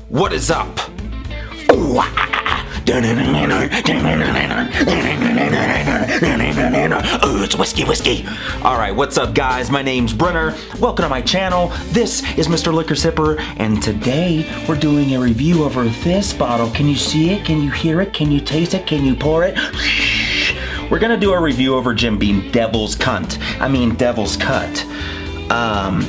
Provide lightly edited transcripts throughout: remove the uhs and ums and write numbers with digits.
What is up? It's whiskey. Alright, what's up guys? My name's Brunner. Welcome to my channel. This is Mr. Liquor Sipper, and today we're doing a review over this bottle. Can you see it? Can you hear it? Can you taste it? Can you pour it? We're gonna do a review over Jim Beam Devil's Cut. Man,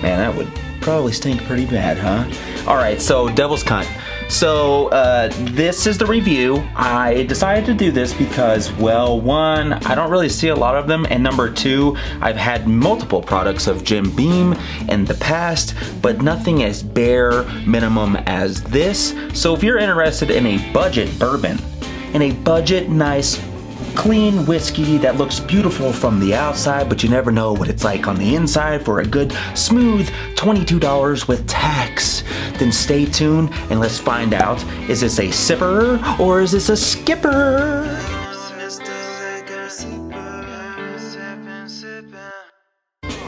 that would probably stink pretty bad, huh? Alright, so Devil's Cut. So, this is the review. I decided to do this because, well, one, I don't really see a lot of them, and number two, I've had multiple products of Jim Beam in the past, but nothing as bare minimum as this. So if you're interested in a budget bourbon, in a budget, nice, clean whiskey that looks beautiful from the outside, but you never know what it's like on the inside for a good, smooth $22 with tax, then stay tuned and let's find out, is this a sipper or is this a skipper?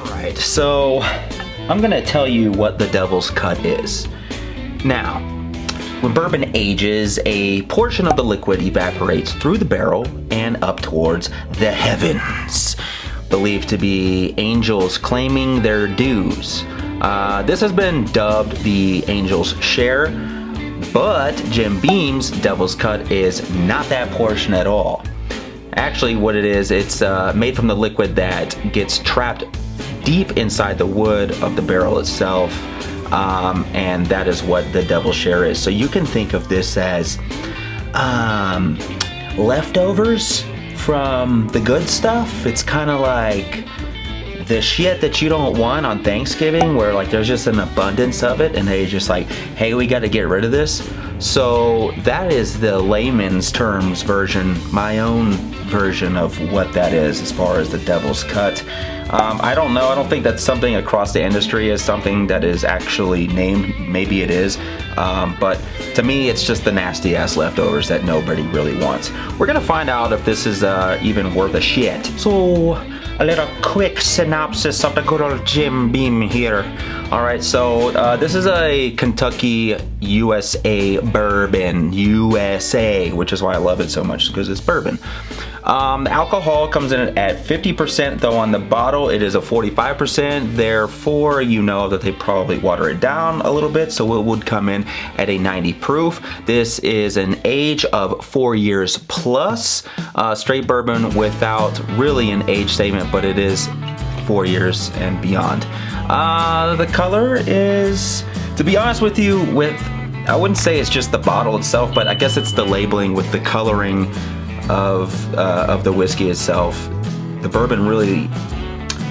Alright, so I'm gonna tell you what the Devil's Cut is. Now, when bourbon ages, a portion of the liquid evaporates through the barrel and up towards the heavens, believed to be angels claiming their dues. This has been dubbed the Angel's Share, but Jim Beam's Devil's Cut is not that portion at all. Actually, what it is, it's made from the liquid that gets trapped deep inside the wood of the barrel itself. And that is what the Devil's Share is. So you can think of this as leftovers from the good stuff. It's kind of like the shit that you don't want on Thanksgiving, where like there's just an abundance of it and they're just like, hey, we got to get rid of this. So that is the layman's terms version, my own version of what that is as far as the Devil's Cut. I don't know. I don't think that's something across the industry is something that is actually named. Maybe it is. But to me, it's just the nasty ass leftovers that nobody really wants. We're going to find out if this is even worth a shit. So, a little quick synopsis of the good old Jim Beam here. Alright, so this is a Kentucky USA bourbon. USA, which is why I love it so much, because it's bourbon. The alcohol comes in at 50%, though on the bottle it is a 45%. Therefore, you know that they probably water it down a little bit, so it would come in at a 90 proof. This is an age of 4 years plus. Straight bourbon without really an age statement, but it is 4 years and beyond. The color is, to be honest with you, I wouldn't say it's just the bottle itself, but I guess it's the labeling with the coloring of the whiskey itself. The bourbon really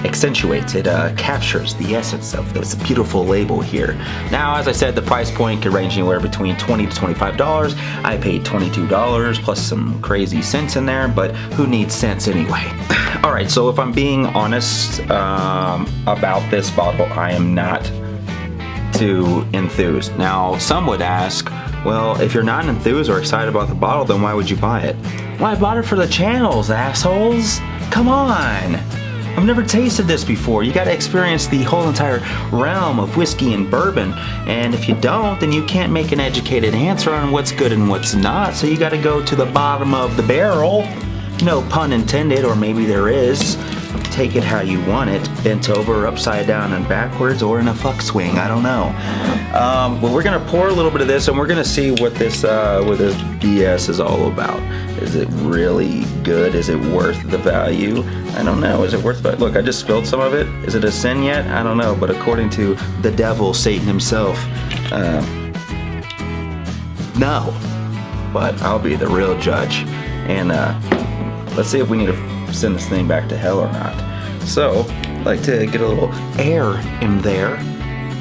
accentuates it, captures the essence of this beautiful label here. Now, as I said, the price point could range anywhere between $20 to $25. I paid $22 plus some crazy cents in there, but who needs cents anyway? Alright, so if I'm being honest about this bottle, I am not too enthused. Now, some would ask, well, if you're not enthused or excited about the bottle, then why would you buy it? Well, I bought it for the channels, assholes. Come on. I've never tasted this before. You gotta experience the whole entire realm of whiskey and bourbon. And if you don't, then you can't make an educated answer on what's good and what's not. So you gotta go to the bottom of the barrel. No pun intended, or maybe there is. Take it how you want it, bent over, upside down, and backwards, or in a fuck swing. I don't know. Well, we're gonna pour a little bit of this, and we're gonna see what this BS is all about. Is it really good? Is it worth the value? I don't know. Is it worth it? Look, I just spilled some of it. Is it a sin yet? I don't know. But according to the devil, Satan himself, no. But I'll be the real judge, and let's see if we need to send this thing back to hell or not. So, I'd like to get a little air in there,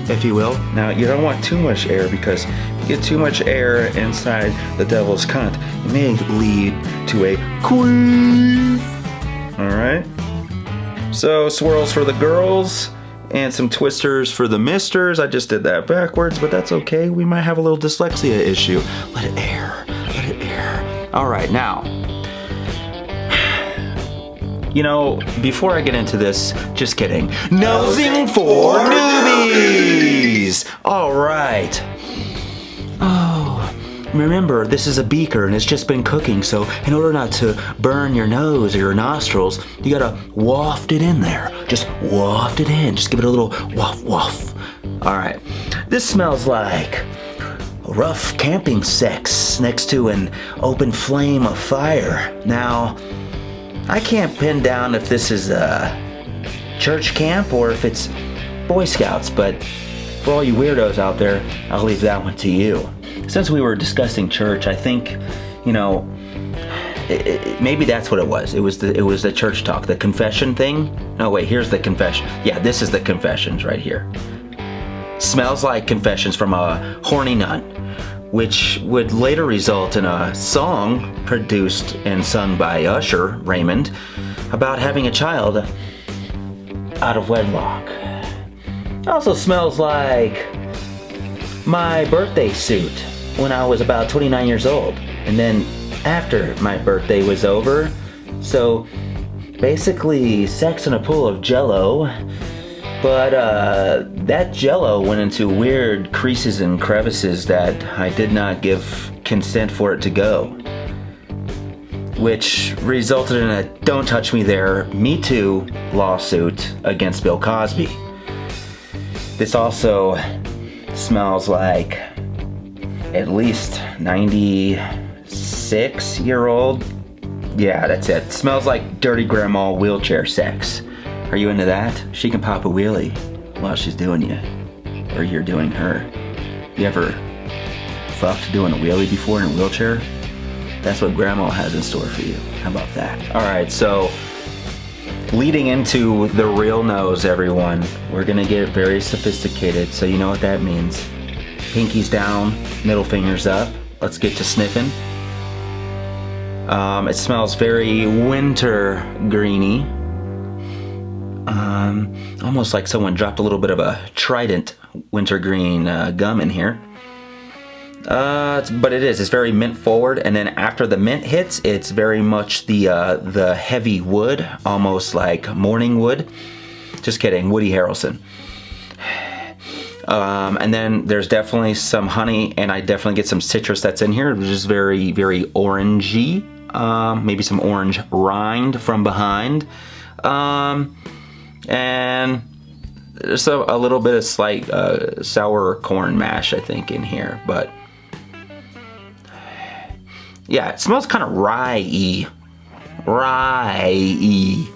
if you will. Now, you don't want too much air, because if you get too much air inside the Devil's Cut, it may lead to a queef. Alright? So, swirls for the girls, and some twisters for the misters. I just did that backwards, but that's okay. We might have a little dyslexia issue. Let it air. Let it air. Alright, now, you know, before I get into this, just kidding. Nosing for newbies! Alright. remember, this is a beaker and it's just been cooking, so in order not to burn your nose or your nostrils, you gotta waft it in there. Just waft it in. Just give it a little waft, waft. All right. This smells like rough camping sex next to an open flame of fire. Now, I can't pin down if this is a church camp or if it's Boy Scouts, but for all you weirdos out there, I'll leave that one to you. Since we were discussing church, I think, you know, maybe that's what it was. It was the church talk, the confession thing. No, wait, here's the confession. Yeah, this is the confessions right here. Smells like confessions from a horny nun, which would later result in a song produced and sung by Usher, Raymond, about having a child out of wedlock. It also smells like my birthday suit when I was about 29 years old. And then after my birthday was over, so basically sex in a pool of Jell-O, but that Jell-O went into weird creases and crevices that I did not give consent for it to go, which resulted in a "Don't Touch Me There" Me Too lawsuit against Bill Cosby. This also smells like at least 96-year-old. Yeah, that's it. Smells like dirty grandma wheelchair sex. Are you into that? She can pop a wheelie while she's doing you, or you're doing her. You ever fucked doing a wheelie before in a wheelchair? That's what grandma has in store for you. How about that? All right, so leading into the real nose, everyone, we're gonna get very sophisticated, so you know what that means. Pinkies down, middle fingers up. Let's get to sniffing. It smells very winter greeny. Almost like someone dropped a little bit of a Trident wintergreen gum in here. But it's very mint forward, and then after the mint hits, it's very much the heavy wood, almost like morning wood. Just kidding, Woody Harrelson. And then there's definitely some honey, and I definitely get some citrus that's in here, which is very, very orangey. Maybe some orange rind from behind. And there's a little bit of slight sour corn mash, I think, in here. But yeah, it smells kind of rye-y. Rye-y.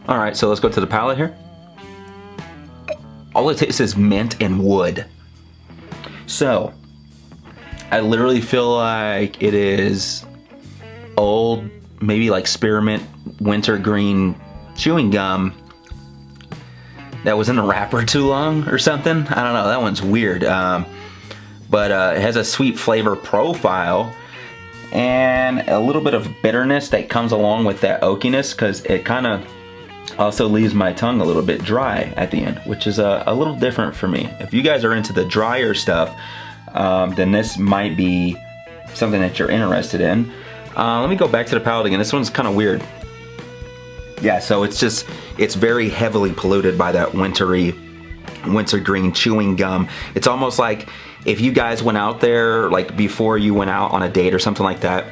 All right, so let's go to the palate here. All it tastes is mint and wood. So I literally feel like it is old, maybe like spearmint wintergreen chewing gum that was in a wrapper too long or something. I don't know, that one's weird. But it has a sweet flavor profile and a little bit of bitterness that comes along with that oakiness, because it kind of also leaves my tongue a little bit dry at the end, which is a little different for me. If you guys are into the drier stuff, then this might be something that you're interested in. Let me go back to the palate again. This one's kind of weird. Yeah, so it's very heavily polluted by that wintergreen chewing gum. It's almost like if you guys went out there, like before you went out on a date or something like that,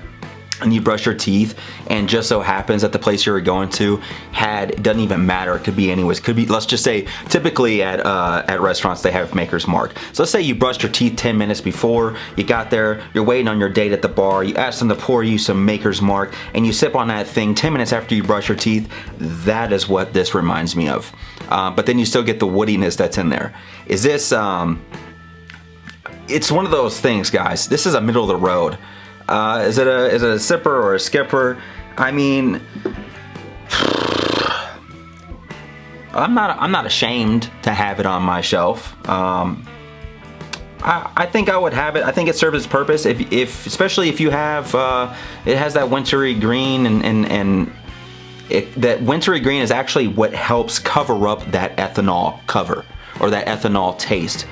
and you brush your teeth, and just so happens that the place you were going to it doesn't even matter, it could be anyways, could be, let's just say, typically at restaurants they have Maker's Mark. So let's say you brushed your teeth 10 minutes before, you got there, you're waiting on your date at the bar, you ask them to pour you some Maker's Mark, and you sip on that thing 10 minutes after you brush your teeth. That is what this reminds me of. But then you still get the woodiness that's in there. Is this, it's one of those things, guys. This is a middle of the road. Is it a sipper or a skipper? I mean, I'm not ashamed to have it on my shelf. I think I would have it. I think it serves its purpose. Especially if you have, it has that wintry green, and that wintry green is actually what helps cover up that ethanol cover, or that ethanol taste.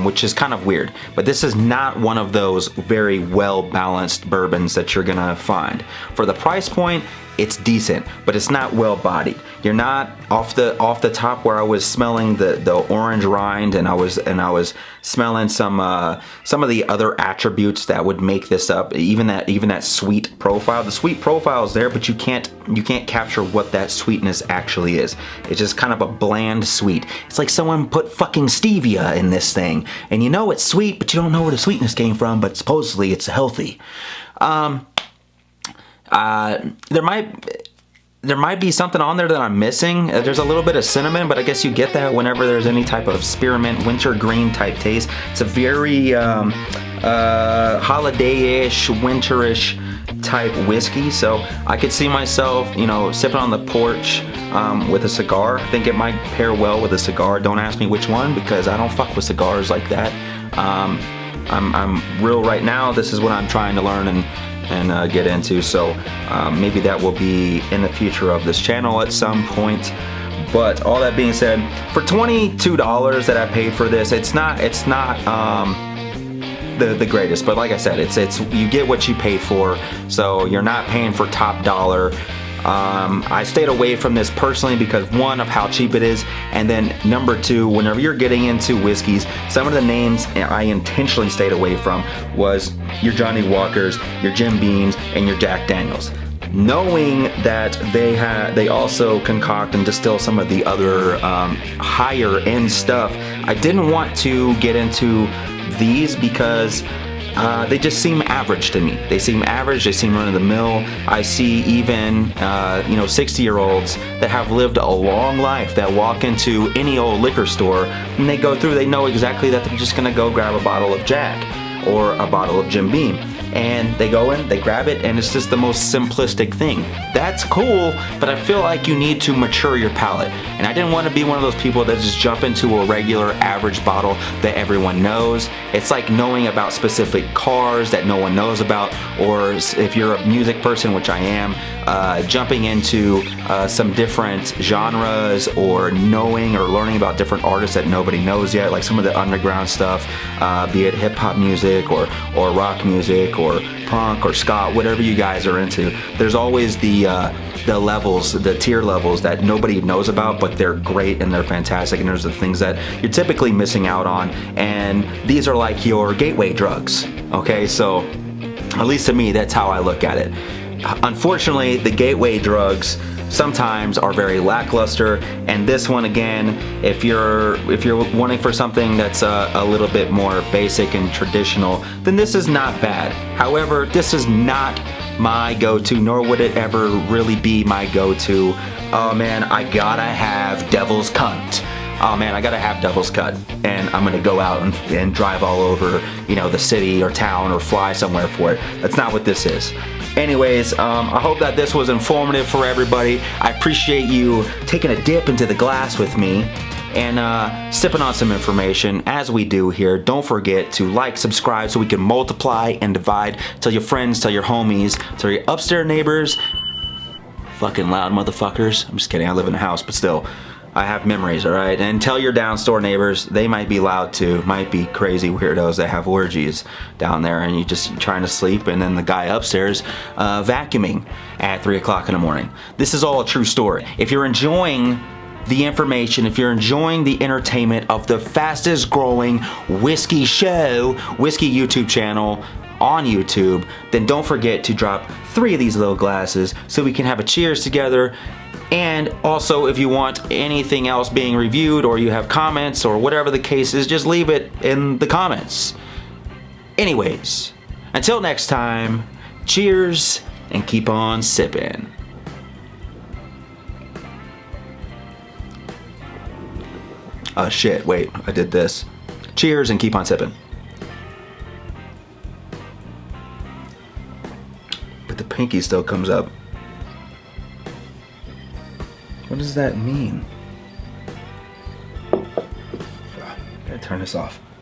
Which is kind of weird, but this is not one of those very well-balanced bourbons that you're gonna find. For the price point, it's decent, but it's not well-bodied. You're not off the top where I was smelling the orange rind, and I was smelling some of the other attributes that would make this up. Even that sweet profile. The sweet profile is there, but you can't capture what that sweetness actually is. It's just kind of a bland sweet. It's like someone put fucking stevia in this thing, and you know it's sweet, but you don't know where the sweetness came from. But supposedly it's healthy. There might be something on there that I'm missing. There's a little bit of cinnamon, but I guess you get that whenever there's any type of spearmint, wintergreen type taste. It's a very holiday-ish, winterish type whiskey. So I could see myself, you know, sipping on the porch with a cigar. I think it might pair well with a cigar. Don't ask me which one, because I don't fuck with cigars like that. I'm real right now. This is what I'm trying to learn and get into, so maybe that will be in the future of this channel at some point. But all that being said, for $22 that I paid for this, it's not the greatest, but like I said, it's you get what you pay for, so you're not paying for top dollar. I stayed away from this personally because, one, of how cheap it is, and then number two, whenever you're getting into whiskeys, some of the names I intentionally stayed away from was your Johnny Walkers, your Jim Beams, and your Jack Daniels. Knowing that they also concoct and distill some of the other higher end stuff, I didn't want to get into these because they just seem average to me. They seem average, they seem run-of-the-mill. I see even, you know, 60-year-olds that have lived a long life that walk into any old liquor store and they go through, they know exactly that they're just gonna go grab a bottle of Jack or a bottle of Jim Beam. And they go in, they grab it, and it's just the most simplistic thing. That's cool, but I feel like you need to mature your palate. And I didn't want to be one of those people that just jump into a regular average bottle that everyone knows. It's like knowing about specific cars that no one knows about, or if you're a music person, which I am, jumping into some different genres, or knowing or learning about different artists that nobody knows yet, like some of the underground stuff, be it hip-hop music or rock music or punk or ska, whatever you guys are into. There's always the levels, the tier levels that nobody knows about, but they're great and they're fantastic, and there's the things that you're typically missing out on, and these are like your gateway drugs. Okay, so at least to me, that's how I look at it. Unfortunately, the gateway drugs sometimes are very lackluster, and this one, again, if you're wanting for something that's a little bit more basic and traditional, then this is not bad. However, this is not my go-to, nor would it ever really be my go-to. Oh man, I gotta have Devil's Cunt. Oh man, I gotta have Devil's Cut, and I'm gonna go out and drive all over, you know, the city or town or fly somewhere for it. That's not what this is. Anyways, I hope that this was informative for everybody. I appreciate you taking a dip into the glass with me and sipping on some information as we do here. Don't forget to like, subscribe, so we can multiply and divide. Tell your friends, tell your homies, tell your upstairs neighbors. Fucking loud motherfuckers. I'm just kidding, I live in a house, but still. I have memories, alright? And tell your downstore neighbors, they might be loud too. Might be crazy weirdos that have orgies down there and you just trying to sleep, and then the guy upstairs vacuuming at 3 o'clock in the morning. This is all a true story. If you're enjoying the information, if you're enjoying the entertainment of the fastest growing whiskey show, whiskey YouTube channel on YouTube, then don't forget to drop 3 of these little glasses so we can have a cheers together. And also, if you want anything else being reviewed, or you have comments or whatever the case is, just leave it in the comments. Anyways, until next time, cheers and keep on sipping. Shit, wait, I did this. Cheers and keep on sipping. But the pinky still comes up. What does that mean? Gotta turn this off.